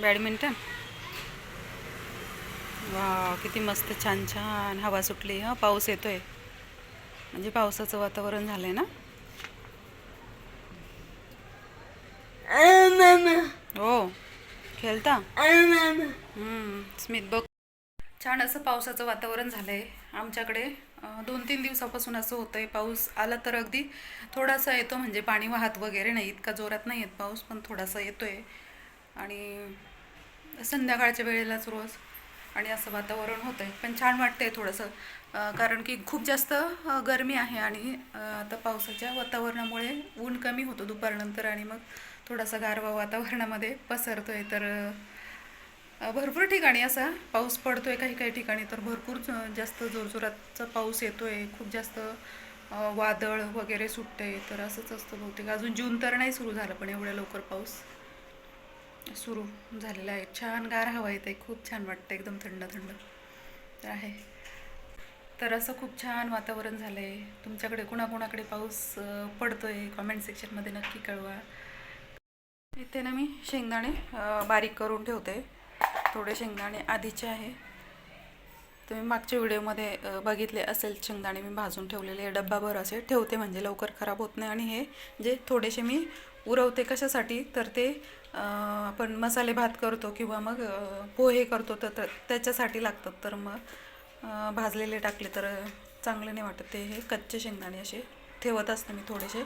Badminton. वा, किती मस्त, छान छान हवा सुटली. हां, पाऊस येतोय, म्हणजे पावसाचं वातावरण झालंय ना. हो, खेळता. स्मित बघ, छान असं पावसाचं वातावरण झालंय आमच्याकडे. 2-3 दिवसापासून असं होतंय. पाऊस आला तर अगदी थोडासा येतो, म्हणजे पाणी वाहत वगैरे नाही, इतका जोरात नाही येत पाऊस, पण थोडासा येतोय. आणि संध्याकाळच्या वेळेलाच रोज, आणि असं वातावरण होतंय. पण छान वाटतंय थोडंसं, कारण की खूप जास्त गरमी आहे. आणि आता पावसाच्या वातावरणामुळे ऊन कमी होतं दुपारनंतर, आणि मग थोडासा गारवा वातावरणामध्ये पसरतोय. तर भरपूर ठिकाणी असा पाऊस पडतोय, काही काही ठिकाणी तर भरपूर जास्त जोरजोराचा पाऊस येतोय. खूप जास्त वादळ वगैरे सुटते. तर असंच असतं बहुतेक. अजून जून तर नाही सुरू झालं, पण एवढ्या लवकर पाऊस सुरू झालेला आहे. छान गार हवा येते, खूप छान वाटतं, एकदम थंड थंड तर आहे. तर असं खूप छान वातावरण झालं आहे. तुमच्याकडे कुणाकुणाकडे पाऊस पडतोय, कॉमेंट सेक्शनमध्ये नक्की कळवा. इथे ना मी शेंगदाणे बारीक करून ठेवते. थोडे शेंगदाणे आधीचे आहे, तुम्ही मागच्या व्हिडिओमध्ये बघितले असेल. शेंगदाणे मी भाजून ठेवलेले, डब्बाभर असे ठेवते, म्हणजे लवकर खराब होत नाही. आणि हे जे थोडेसे मी उरवते कशासाठी, तर ते आपण मसाले भात करतो किंवा मग पोहे करतो, तर त्याच्यासाठी लागतात. तर मग भाजलेले टाकले तर चांगले नाही वाटत ते. हे कच्चे शेंगदाणे असे ठेवत असते मी थोडेसे.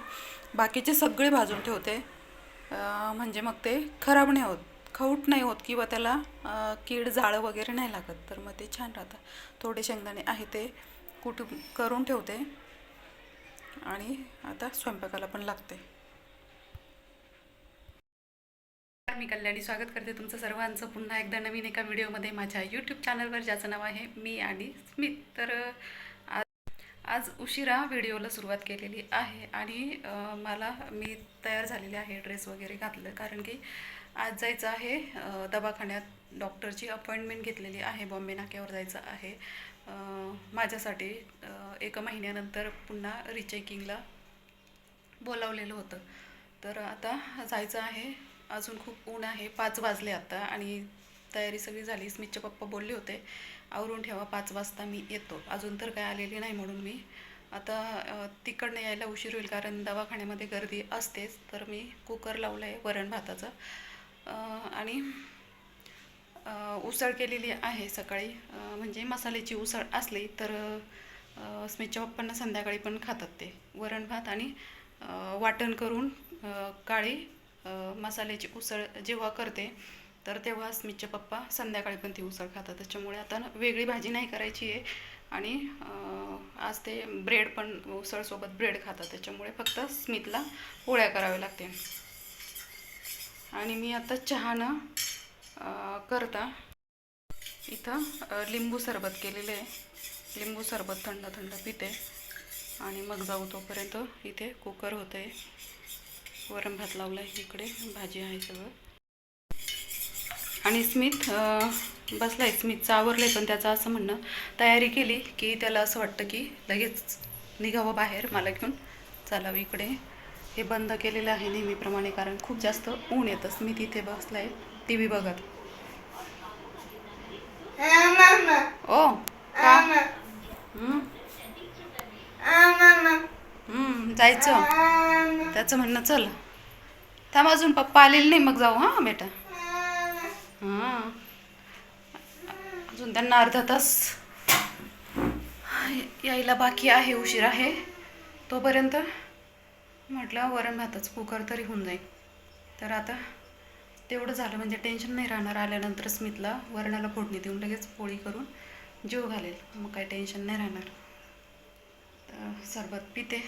बाकीचे सगळे भाजून ठेवते, म्हणजे मग ते खराब नाही होत, खवट नाही होत, किंवा त्याला कीड जाळं वगैरे नाही लागत. तर मग ते छान राहतं. थोडे शेंगदाणे आहे ते कुटुंब करून ठेवते, आणि आता स्वयंपाकाला पण लागते. मी कल्याणी स्वागत करते तुमचं सर्वांचं पुन्हा एकदा नवीन एका व्हिडिओमध्ये माझ्या यूट्यूब चॅनलवर, ज्याचं नाव आहे मी आणि स्मित. तर आज उशिरा व्हिडिओला सुरुवात केलेली आहे. आणि मी तयार झालेले आहे, ड्रेस वगैरे घातलं, कारण की आज जायचं आहे दवाखान्यात. डॉक्टरची अपॉइंटमेंट घेतलेली आहे, बॉम्बे नाक्यावर जायचं आहे माझ्यासाठी. 1 महिन्यानंतर पुन्हा रिचेकिंगला बोलावलेलं होतं. तर आता जायचं आहे. अजून खूप ऊन आहे, 5 वाजले आता, आणि तयारी सगळी झाली. स्मितचे पप्पा बोलले होते आवरून ठेवा, 5 वाजता मी येतो. अजून तर काय आलेली नाही, म्हणून मी आता तिकडनं यायला उशीर होईल, कारण दवाखान्यामध्ये गर्दी असतेच. तर मी कुकर लावला आहे वरण भाताचा, आणि उसळ केलेली आहे सकाळी. म्हणजे मसाल्याची उसळ असली तर स्मितच्या पप्पांना संध्याकाळी पण खातात ते वरण भात. आणि वाटण करून काळी मसाल्याची उसळ जेव्हा करते, तर तेव्हा स्मितचे पप्पा संध्याकाळी पण ती उसळ खातात. त्याच्यामुळे आता वेगळी भाजी नाही करायची आहे. आणि आज ते ब्रेड पण, उसळसोबत ब्रेड खातात, त्याच्यामुळे फक्त स्मितला पोळ्या कराव्या लागते. आणि मी आता चहानं करता इथं लिंबू सरबत केलेलं आहे. लिंबू सरबत थंड थंड पिते, आणि मग जाऊ. तोपर्यंत इथे कुकर होतं आहे, वरण भात लावला आहे, इकडे भाजी आहे सगळं. आणि स्मित बसला आहे. स्मितचं आवरलं आहे, पण त्याचं असं म्हणणं, तयारी केली की त्याला असं वाटतं की लगेच निघावं बाहेर, मला घेऊन चालावं इकडे. हे बंद केलेलं आहे नेहमीप्रमाणे, कारण खूप जास्त ऊन येतं. स्मित इथे बसला आहे टी व्ही बघत. ओ का? जायचं, त्याचं म्हणणं चल थांब, अजून पप्पा आलेले नाही, मग जाऊ. हां बेटा, हां, अजून त्यांना अर्धा तास यायला बाकी आहे, उशीर आहे. तोपर्यंत म्हटलं वरण भाताचं कुकर तरी होऊन जाईल. तर आता तेवढं झालं म्हणजे टेन्शन नाही राहणार. आल्यानंतर स्मितला वरणाला फोडणी देऊन लगेच पोळी करून जीव घालेल, मग काही टेन्शन नाही राहणार. तर सरबत पिते,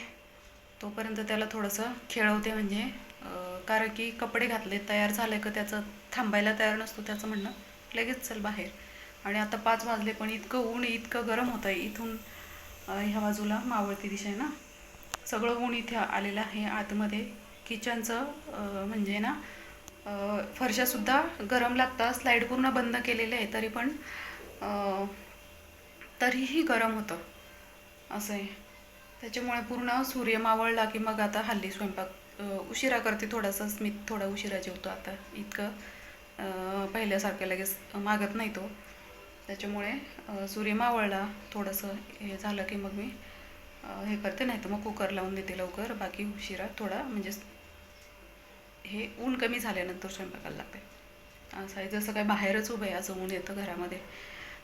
तोपर्यंत त्याला थोडंसं खेळवते, म्हणजे कारण की कपडे घातले, तयार झाले का त्याचं थांबायला तयार नसतो. त्याचं म्हणणं लगेच चल बाहेर. आणि आता 5 वाजले, पण इतकं ऊन, इतकं गरम होतं आहे. इथून ह्या बाजूला मावळती दिशा आहे ना, सगळं ऊन इथे आलेलं आहे आतमध्ये. किचनचं म्हणजे ना फरशासुद्धा गरम लागतात. स्लाईड पूर्ण बंद केलेले आहे, तरी पण तरीही गरम होतं असं आहे. त्याच्यामुळे पूर्ण सूर्य मावळला की मग आता हल्ली स्वयंपाक उशिरा करते थोडासा. स्मित थोडा उशिरा जेवतो आता, इतकं पहिल्यासारखं लगेच मागत नाही तो. त्याच्यामुळे सूर्य मावळला थोडंसं हे झालं की मग मी हे करते, नाही तर मग कुकर लावून देते लवकर. बाकी उशिरा थोडा म्हणजे हे ऊन कमी झाल्यानंतर स्वयंपाकाला लागते. असं आहे, जसं काय बाहेरच उभं आहे असं ऊन येतं घरामध्ये.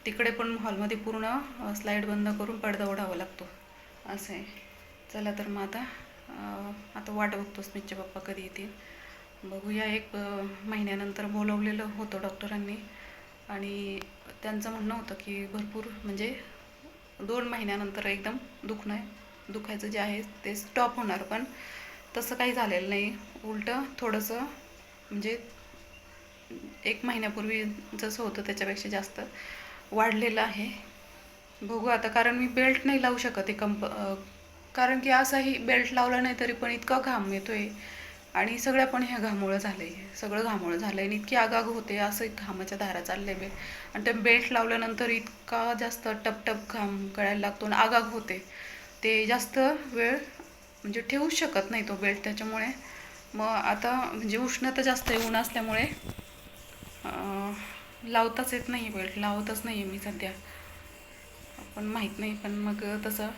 तिकडे पण हॉलमध्ये पूर्ण स्लाईड बंद करून पडदा ओढावा लागतो असं आहे. चला तर मग आता वाट बघतो स्मितचे पप्पा कधी येतील. बघूया. 1 महिन्यानंतर बोलवलेलं होतं डॉक्टरांनी आणि त्यांचं म्हणणं होतं की भरपूर म्हणजे 2 महिन्यानंतर एकदम दुखायचं जे आहे ते स्टॉप होणार. पण तसं काही झालेलं नाही. उलटं थोडंसं म्हणजे 1 महिन्यापूर्वी जसं होतं त्याच्यापेक्षा जास्त वाढलेलं आहे. बघू आता, कारण मी बेल्ट नाही लावू शकत आहे कारण की असाही बेल्ट लावला नाही तरी पण इतका घाम येतोय आणि सगळ्या पण ह्या घामोळं झालं आहे. सगळं घामोळं झालं आहे आणि इतकी आगाग होते, असं घामाच्या धारा चालल्या बे. आणि ते बेल्ट लावल्यानंतर इतका जास्त टपटप घाम गळायला लागतो आणि आगाग होते. ते जास्त वेळ म्हणजे ठेवूच शकत नाही तो बेल्ट. त्याच्यामुळे मग आता म्हणजे उष्णता जास्त आहे, ऊन असल्यामुळे लावताच येत नाही बेल्ट, लावतच नाही आहे मी सध्या. पण माहीत नाही. पण मग तसं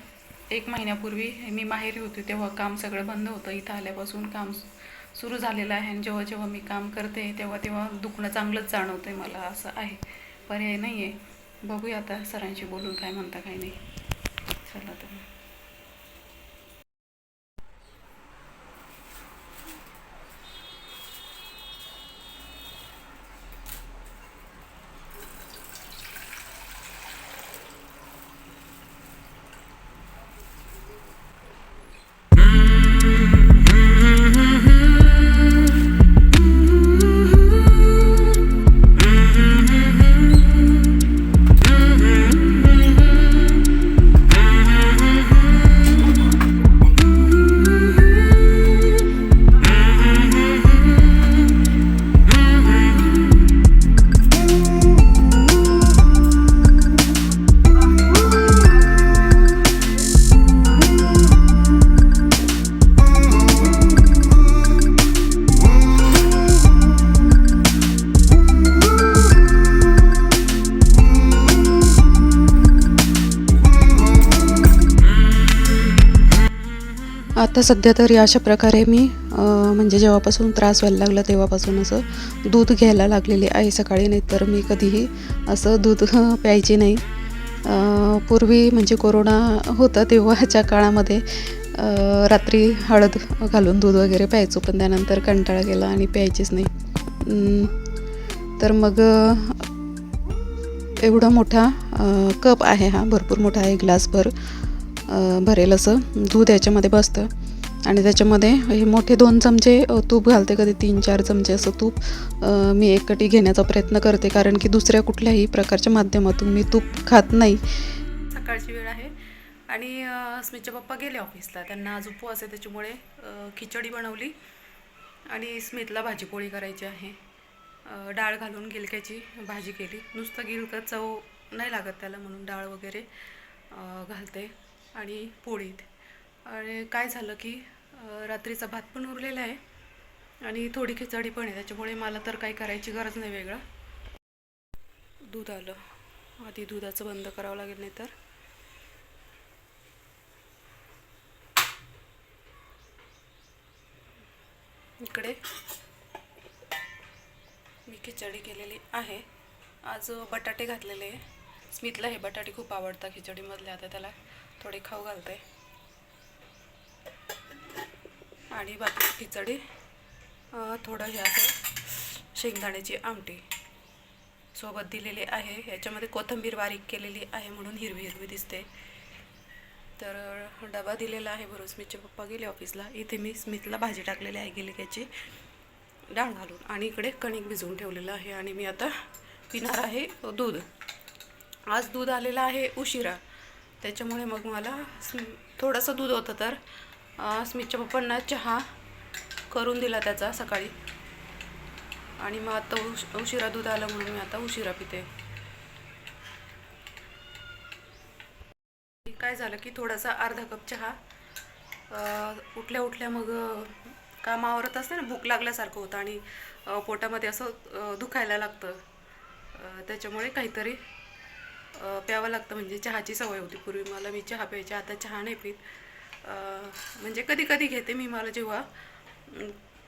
1 महिन्यापूर्वी मी माहेरी होते तेव्हा काम सगळं बंद होतं. इथं आल्यापासून काम सुरू झालेलं आहे आणि जेव्हा जेव्हा मी काम करते तेव्हा दुखणं चांगलंच जाणवतं आहे मला. असं आहे, पर्याय नाही आहे. बघूया आता सरांशी बोलून काय म्हणता काय नाही. चला तर. आता सध्या तरी अशा प्रकारे मी म्हणजे जेव्हापासून त्रास व्हायला लागला तेव्हापासून असं दूध घ्यायला लागलेले आहे सकाळी. नाही तर मी कधीही असं दूध प्यायचे नाही. पूर्वी म्हणजे कोरोना होता तेव्हाच्या काळामध्ये रात्री हळद घालून दूध वगैरे प्यायचो, पण त्यानंतर कंटाळा केला आणि प्यायचीच नाही. तर मग एवढा मोठा कप आहे हा, भरपूर मोठा आहे, ग्लासभर भरेल असं दूध याच्यामध्ये बसतं. आणि त्याच्यामध्ये हे मोठे 2 चमचे तूप घालते, कधी 3-4 चमचे असं तूप मी एकटी घेण्याचा प्रयत्न करते, कारण की दुसऱ्या कुठल्याही प्रकारच्या माध्यमातून मी तूप खात नाही. सकाळची वेळ आहे आणि स्मितचे पप्पा गेले ऑफिसला. त्यांना आज उपवास आहे, त्याच्यामुळे खिचडी बनवली आणि स्मितला भाजीपोळी करायची आहे. डाळ घालून गिलक्याची भाजी केली. नुसतं गिलकं चव नाही लागत त्याला, म्हणून डाळ वगैरे घालते आणि पोळीत. आणि काय झालं की रात्रीचा भात पण उरलेला आहे आणि थोडी खिचडी पण आहे, त्याच्यामुळे मला तर काही करायची गरज नाही वेगळं. दूध आलं, आधी दुधाचं बंद करावं लागेल, नाही तर इकडे मी खिचडी केलेली आहे. आज बटाटे घातलेले आहे. स्मितला हे बटाटे खूप आवडतात खिचडीमधले, आता त्याला थोडे खाऊ घालते. आणि बाकी खिचडी थोडं हे असं शेंगदाण्याची आमटी सोबत दिलेली आहे. याच्यामध्ये कोथिंबीर बारीक केलेली आहे म्हणून हिरवी हिरवी दिसते. तर डबा दिलेला आहे बरोबर. स्मितचे पप्पा गेले ऑफिसला. इथे मी स्मितला भाजी टाकलेली आहे गिलक्याची डाळ घालून आणि इकडे कणिक भिजवून ठेवलेलं आहे. आणि मी आता पिणार आहे दूध. आज दूध आलेलं आहे उशिरा, त्याच्यामुळे मग मला थोडंसं दूध होतं तर स्मितच्या पप्पांना चहा करून दिला त्याचा सकाळी, आणि मग आता उशिरा दूध आलं म्हणून मी आता उशिरा पिते. काय झालं की थोडासा अर्धा कप चहा उठल्या उठल्या मग काम आवरत असते ना, भूक लागल्यासारखं होतं आणि पोटामध्ये असं दुखायला लागतं. त्याच्यामुळे काहीतरी प्यावं लागतं. म्हणजे चहाची सवय होती पूर्वी मला, मी चहा प्यायची, आता चहा नाही पीत. म्हणजे कधी कधी घेते मी, मला जेव्हा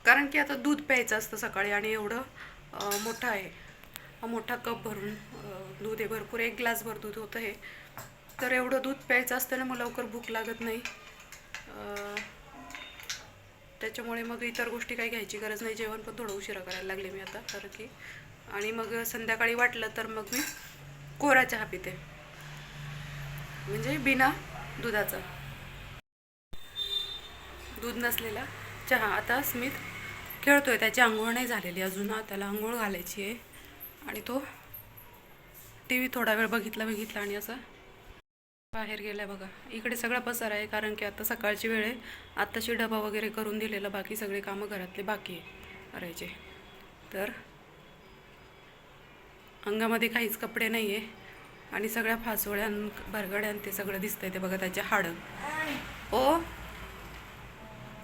कारण की आता दूध प्यायचं असतं सकाळी आणि एवढं मोठं आहे, मोठा कप भरून दूध आहे, भरपूर 1 ग्लासभर दूध होतं हे. तर एवढं दूध प्यायचं असताना मग लवकर भूक लागत नाही. त्याच्यामुळे मग इतर गोष्टी काही घ्यायची गरज नाही. जेवण पण थोडं उशिरा करायला लागले मी आता, कारण की आणि मग संध्याकाळी वाटलं तर मग मी कोरा चहा पिते, म्हणजे बिना दुधाचा, दूध नसलेला चहा. आता स्मित खेळतोय, त्याची आंघोळ नाही झालेली अजून, त्याला आंघोळ घालायची आहे. आणि तो टी व्ही थोडा वेळ बघितला आणि असं बाहेर गेला बघा. इकडे सगळा पसारा आहे, कारण की आता सकाळची वेळ आहे. आत्ताशी डबा वगैरे करून दिलेला, बाकी सगळे कामं घरातले बाकी आहे करायचे. तर अंगामध्ये काहीच कपडे नाही आहे आणि सगळ्या फासोळ्यान भरगड्यान ते सगळं दिसतंय. ते बघा त्याचे हाडं. ओ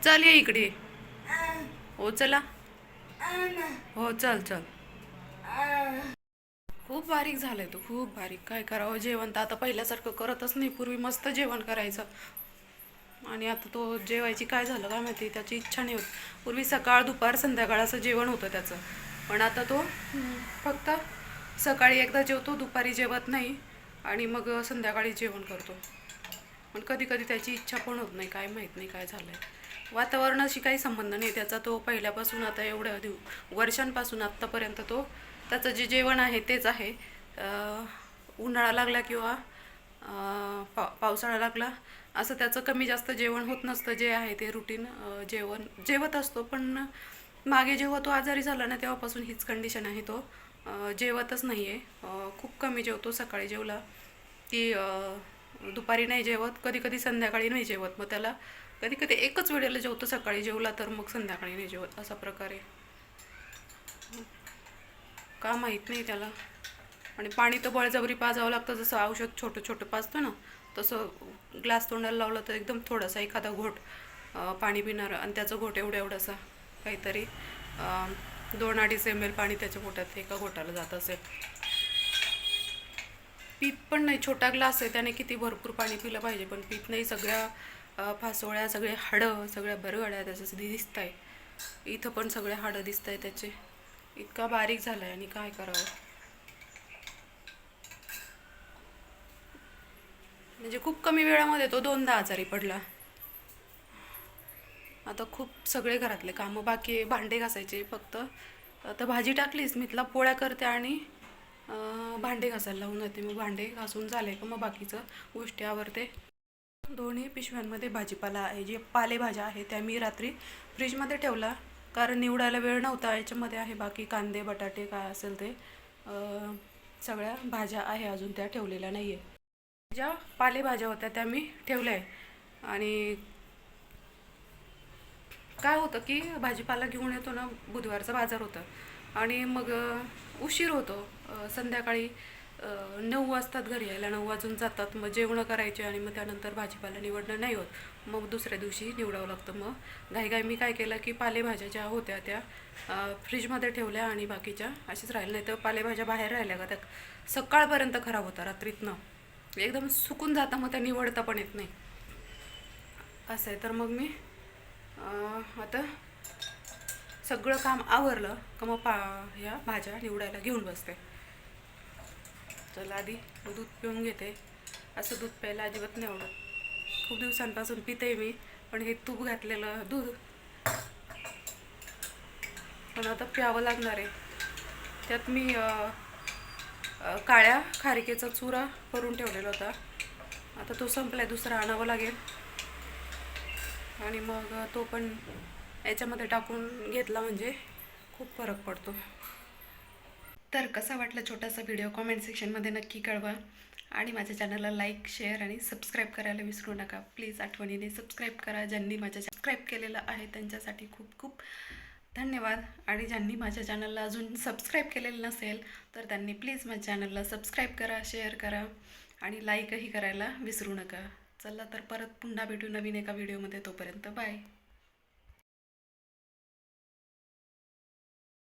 चल ये इकडे. हो चला. हो चल चल. खूप बारीक झालाय तो, खूप बारीक. काय करावं, जेवण तर आता पहिल्यासारखं करतच नाही. पूर्वी मस्त जेवण करायचं आणि आता तो जेवायची काय झालं काय माहिती, त्याची इच्छा नाही होत. पूर्वी सकाळ दुपार संध्याकाळ असं जेवण होतं त्याचं, पण आता तो फक्त सकाळी एकदा जेवतो, दुपारी जेवत नाही आणि मग संध्याकाळी जेवण करतो. पण कधी कधी त्याची इच्छा पण होत नाही, काय माहीत नाही काय झालं आहे. वातावरणाशी काही संबंध नाही त्याचा. तो पहिल्यापासून आता एवढ्या वर्षांपासून आत्तापर्यंत तो त्याचं जे जेवण आहे तेच आहे. उन्हाळा लागला किंवा पावसाळा लागला असं त्याचं कमी जास्त जेवण होत नसतं. जे आहे ते रुटीन जेवण जेवत असतो. पण मागे जेव्हा तो आजारी झाला ना, तेव्हापासून हीच कंडिशन आहे. तो जेवतच नाही आहे, खूप कमी जेवतो. सकाळी जेवला की दुपारी नाही जेवत, कधी कधी संध्याकाळी नाही जेवत. मग त्याला कधी कधी एकच वेळेला जेवतो, सकाळी जेवला तर मग संध्याकाळी नाही जेवत, असा प्रकारे. का माहीत नाही त्याला. आणि पाणी तर बळजबरी पाजावं लागतं, जसं औषध छोटं छोटं पाजतं ना तसं. ग्लास तोंडाला लावलं तर एकदम थोडासा एखादा घोट पाणी पिणार, आणि त्याचं घोट एवढासा काहीतरी 2-2.5 ml पाणी त्याच्या पोटात एका घोटाला जात असेल. पीत पण नाही, छोटा ग्लास आहे, त्याने किती भरपूर पाणी पिलं पाहिजे, पण पीत नाही. सगळ्या फासोळ्या, सगळे हाडं, सगळ्या बरगड्या त्याचं दिसत आहे. इथं पण सगळे हाडं दिसत आहे त्याचे. इतका बारीक झाला आहे आणि काय करावं. म्हणजे खूप कमी वेळामध्ये तो 2दा आजारी पडला. आता खूप सगळे घरातले कामं बाकी आहे, भांडे घासायचे फक्त. आता भाजी टाकलीच, मितला पोळ्या करते आणि भांडे घासायला लावून जाते. मग भांडे घासून झाले का मग बाकीचं गोष्टी आवरते. दोन्ही पिशव्यांमध्ये भाजीपाला आहे, जे पालेभाज्या आहे त्या मी रात्री फ्रीजमध्ये ठेवला, कारण निवडायला वेळ नव्हता. याच्यामध्ये आहे बाकी कांदे बटाटे काय असेल ते सगळ्या भाज्या आहे, अजून त्या ठेवलेल्या नाही आहे. ज्या पालेभाज्या होत्या त्या मी ठेवल्या आहे. आणि काय होतं की भाजीपाला घेऊन येतो ना, बुधवारचा बाजार होता आणि मग उशीर होतो. संध्याकाळी 9 वाजतात घरी यायला, 9 वाजून जातात. मग जेवणं करायचे आणि मग त्यानंतर भाजीपाला निवडणं नाही होत. मग दुसऱ्या दिवशी निवडावं लागतं. मग घाईघाई मी काय केलं की पालेभाज्या ज्या होत्या त्या फ्रीजमध्ये ठेवल्या आणि बाकीच्या अशीच राहिल्या. नाही तर पालेभाज्या बाहेर राहिल्या का त्या सकाळपर्यंत खराब होता, रात्रीतनं एकदम सुकून जातं, मग त्या निवडता पण येत नाही असं आहे. तर मग मी आता सगळं काम आवरलं का मग ह्या भाज्या निवडायला घेऊन बसते. चला आधी दूध पिऊन घेते. असं दूध प्यायला अजिबात नाही आवडत, खूप दिवसांपासून पिते मी, पण हे तूप घातलेलं दूध पण आता प्यावं लागणार आहे. त्यात मी काळ्या खारिकेचा चुरा करून ठेवलेला होता, आता तो संपलाय, दुसरा आणावं लागेल. आणि मग तो पण याच्यामध्ये टाकून घेतला म्हणजे खूप फरक पडतो. तर कसा वाटला छोटासा व्हिडिओ कमेंट सेक्शनमध्ये नक्की कळवा. आणि माझ्या चॅनलला लाईक शेअर आणि सबस्क्राईब करायला विसरू नका प्लीज. आठवणीने सबस्क्राईब करा. ज्यांनी माझ्या सबस्क्राईब केलेलं आहे त्यांच्यासाठी खूप खूप धन्यवाद. आणि ज्यांनी माझ्या चॅनलला अजून सबस्क्राईब केलेलं नसेल तर त्यांनी प्लीज माझ्या चॅनलला सबस्क्राईब करा, शेअर करा आणि लाईकही करायला विसरू नका. चला तर परत पुन्हा भेटू नवीन एका व्हिडिओमध्ये. तोपर्यंत बाय.